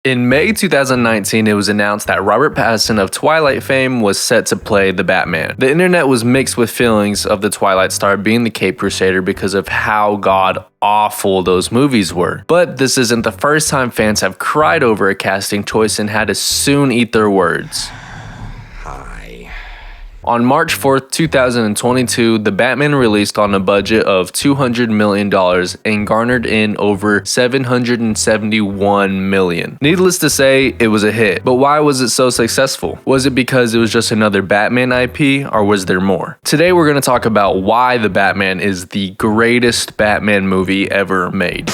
In May 2019, it was announced that Robert Pattinson of Twilight fame was set to play the Batman. The internet was mixed with feelings of the Twilight star being the Cape Crusader because of how god-awful those movies were. But this isn't the first time fans have cried over a casting choice and had to soon eat their words. On March 4th, 2022, the Batman released on a budget of $200 million and garnered in over $771 million. Needless to say, it was a hit. But why was it so successful? Was it because it was just another Batman IP, or was there more? Today we're going to talk about why The Batman is the greatest Batman movie ever made.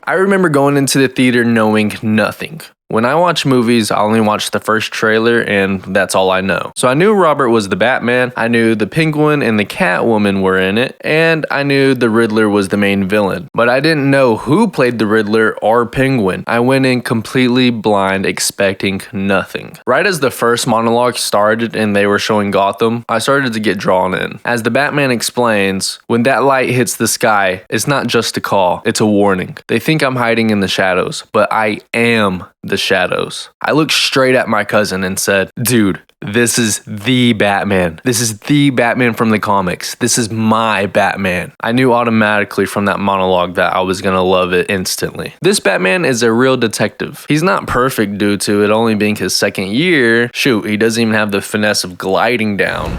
I remember going into the theater knowing nothing. When I watch movies, I only watch the first trailer and that's all I know. So I knew Robert was the Batman, I knew the Penguin and the Catwoman were in it, and I knew the Riddler was the main villain. But I didn't know who played the Riddler or Penguin. I went in completely blind, expecting nothing. Right as the first monologue started and they were showing Gotham, I started to get drawn in. As the Batman explains, when that light hits the sky, it's not just a call, it's a warning. They think I'm hiding in the shadows, but I am the shadows. I looked straight at my cousin and said, dude, this is the Batman. This is the Batman from the comics. This is my Batman. I knew automatically from that monologue that I was gonna love it instantly. This Batman is a real detective. He's not perfect due to it only being his second year. Shoot, he doesn't even have the finesse of gliding down.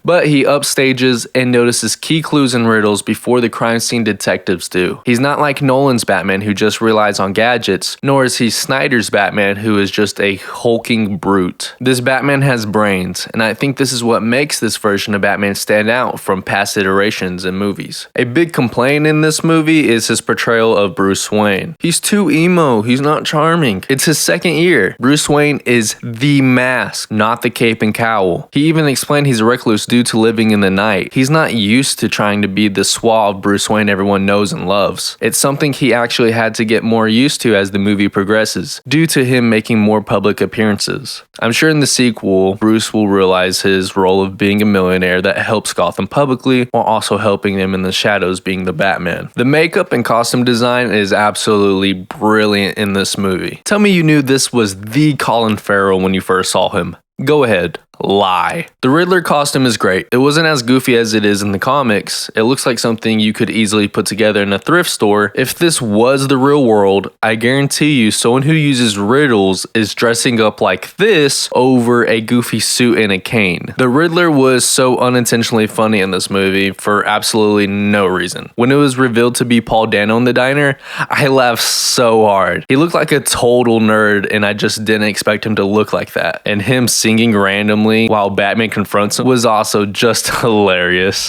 But he upstages and notices key clues and riddles before the crime scene detectives do. He's not like Nolan's Batman who just relies on gadgets, nor is he Snyder's Batman who is just a hulking brute. This Batman has brains, and I think this is what makes this version of Batman stand out from past iterations in movies. A big complaint in this movie is his portrayal of Bruce Wayne. He's too emo, he's not charming. It's his second year. Bruce Wayne is the mask, not the cape and cowl. He even explained he's a recluse due to living in the night. He's not used to trying to be the suave Bruce Wayne everyone knows and loves. It's something he actually had to get more used to as the movie progresses, due to him making more public appearances. I'm sure in the sequel, Bruce will realize his role of being a millionaire that helps Gotham publicly while also helping them in the shadows being the Batman. The makeup and costume design is absolutely brilliant in this movie. Tell me you knew this was the Colin Farrell when you first saw him. Go ahead. Lie. The Riddler costume is great. It wasn't as goofy as it is in the comics. It looks like something you could easily put together in a thrift store. If this was the real world, I guarantee you someone who uses riddles is dressing up like this over a goofy suit and a cane. The Riddler was so unintentionally funny in this movie for absolutely no reason. When it was revealed to be Paul Dano in the diner, I laughed so hard. He looked like a total nerd and I just didn't expect him to look like that. And him singing randomly while Batman confronts him was also just hilarious.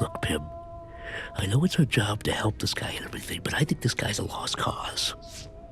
Look, Pim, I know it's our job to help this guy and everything, but I think this guy's a lost cause.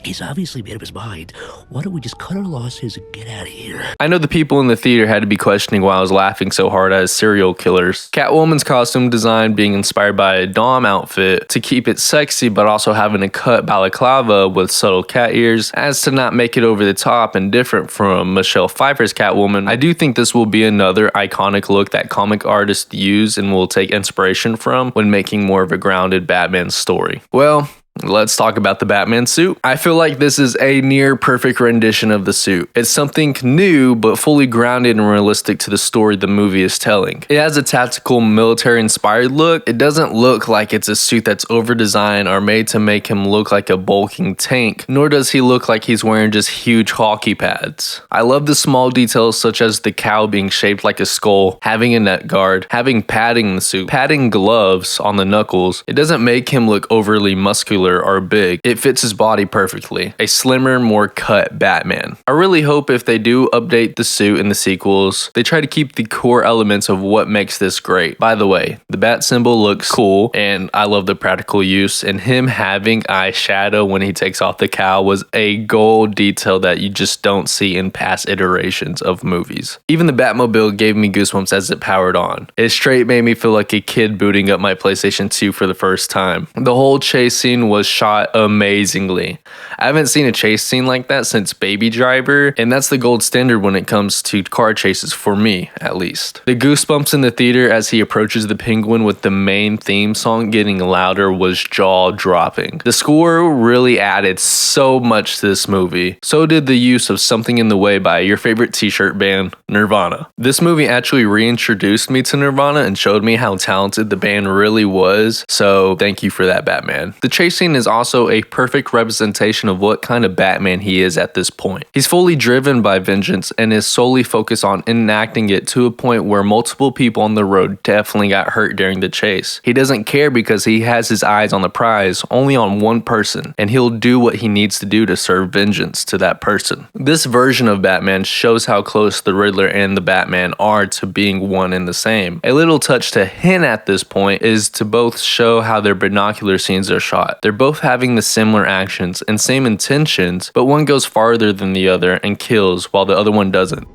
He's obviously made up his mind. Why don't we just cut our losses and get out of here? I know the people in the theater had to be questioning why I was laughing so hard at serial killers. Catwoman's costume design being inspired by a Dom outfit to keep it sexy but also having a cut balaclava with subtle cat ears as to not make it over the top and different from Michelle Pfeiffer's Catwoman. I do think this will be another iconic look that comic artists use and will take inspiration from when making more of a grounded Batman story. Well, let's talk about the Batman suit. I feel like this is a near perfect rendition of the suit. It's something new but fully grounded and realistic to the story the movie is telling. It has a tactical military inspired look. It doesn't look like it's a suit that's over designed or made to make him look like a bulking tank, nor does he look like he's wearing just huge hockey pads. I love the small details such as the cowl being shaped like a skull, having a neck guard, having padding in the suit, padding gloves on the knuckles. It doesn't make him look overly muscular or big. It fits his body perfectly. A slimmer, more cut Batman. I really hope if they do update the suit in the sequels, they try to keep the core elements of what makes this great. By the way, the bat symbol looks cool and I love the practical use, and him having eyeshadow when he takes off the cowl was a gold detail that you just don't see in past iterations of movies. Even the Batmobile gave me goosebumps as it powered on. It straight made me feel like a kid booting up my PlayStation 2 for the first time. The whole chase scene was shot amazingly. I haven't seen a chase scene like that since Baby Driver, and that's the gold standard when it comes to car chases, for me at least. The goosebumps in the theater as he approaches the Penguin with the main theme song getting louder was jaw-dropping. The score really added so much to this movie. So did the use of Something in the Way by your favorite t-shirt band, Nirvana. This movie actually reintroduced me to Nirvana and showed me how talented the band really was, so thank you for that, Batman. The chase scene is also a perfect representation of what kind of Batman he is at this point. He's fully driven by vengeance and is solely focused on enacting it to a point where multiple people on the road definitely got hurt during the chase. He doesn't care because he has his eyes on the prize, only on one person, and he'll do what he needs to do to serve vengeance to that person. This version of Batman shows how close the Riddler and the Batman are to being one and the same. A little touch to hint at this point is to both show how their binocular scenes are shot. They're both having the similar actions and same intentions, but one goes farther than the other and kills while the other one doesn't.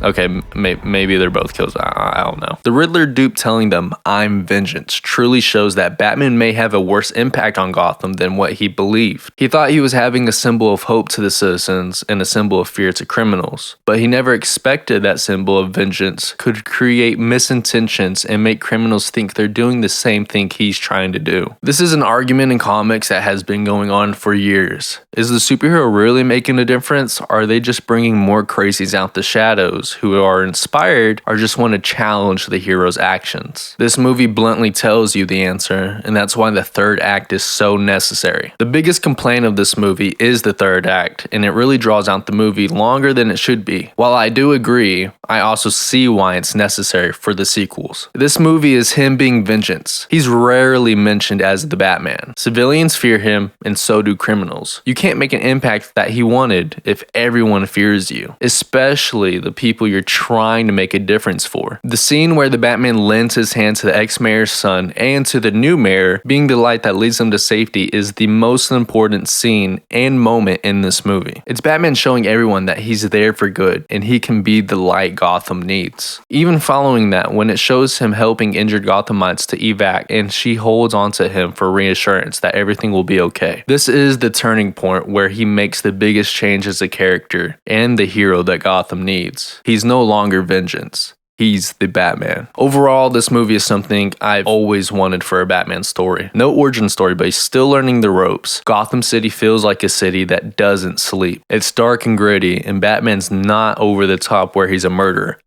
Okay, maybe they're both kills. I don't know. The Riddler dupe telling them, "I'm vengeance," truly shows that Batman may have a worse impact on Gotham than what he believed. He thought he was having a symbol of hope to the citizens and a symbol of fear to criminals, but he never expected that symbol of vengeance could create misintentions and make criminals think they're doing the same thing he's trying to do. This is an argument in comics that has been going on for years. Is the superhero really making a difference? Or are they just bringing more crazies out the shadows who are inspired or just want to challenge the hero's actions? This movie bluntly tells you the answer, and that's why the third act is so necessary. The biggest complaint of this movie is the third act, and it really draws out the movie longer than it should be. While I do agree, I also see why it's necessary for the sequels. This movie is him being vengeance. He's rarely mentioned as the Batman. Civilians fear him, and so do criminals. You can't make an impact that he wanted if everyone fears you, especially the people you're trying to make a difference for. The scene where the Batman lends his hand to the ex-mayor's son and to the new mayor being the light that leads them to safety is the most important scene and moment in this movie. It's Batman showing everyone that he's there for good and he can be the light Gotham needs. Even following that, when it shows him helping injured Gothamites to evac and she holds onto him for reassurance that everything will be okay. This is the turning point where he makes the biggest change as a character and the hero that Gotham needs. He's no longer vengeance. He's the Batman. Overall, this movie is something I've always wanted for a Batman story. No origin story, but he's still learning the ropes. Gotham City feels like a city that doesn't sleep. It's dark and gritty, and Batman's not over the top where he's a murderer.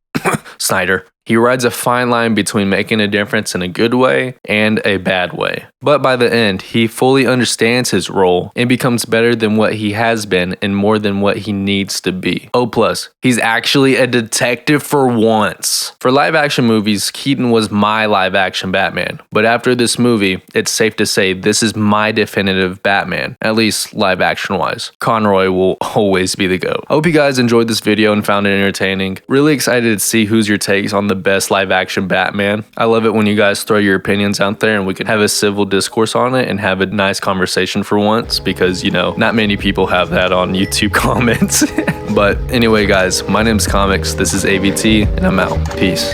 Snyder. He rides a fine line between making a difference in a good way and a bad way. But by the end, he fully understands his role and becomes better than what he has been and more than what he needs to be. Oh, plus, he's actually a detective for once. For live action movies, Keaton was my live action Batman. But after this movie, it's safe to say this is my definitive Batman, at least live action wise. Conroy will always be the GOAT. I hope you guys enjoyed this video and found it entertaining. Really excited to see who's your takes on the best live action Batman. I love it when you guys throw your opinions out there and we can have a civil discourse on it and have a nice conversation for once, because you know, not many people have that on YouTube comments. But anyway guys, my name's Comics, this is AVT, and I'm out. Peace.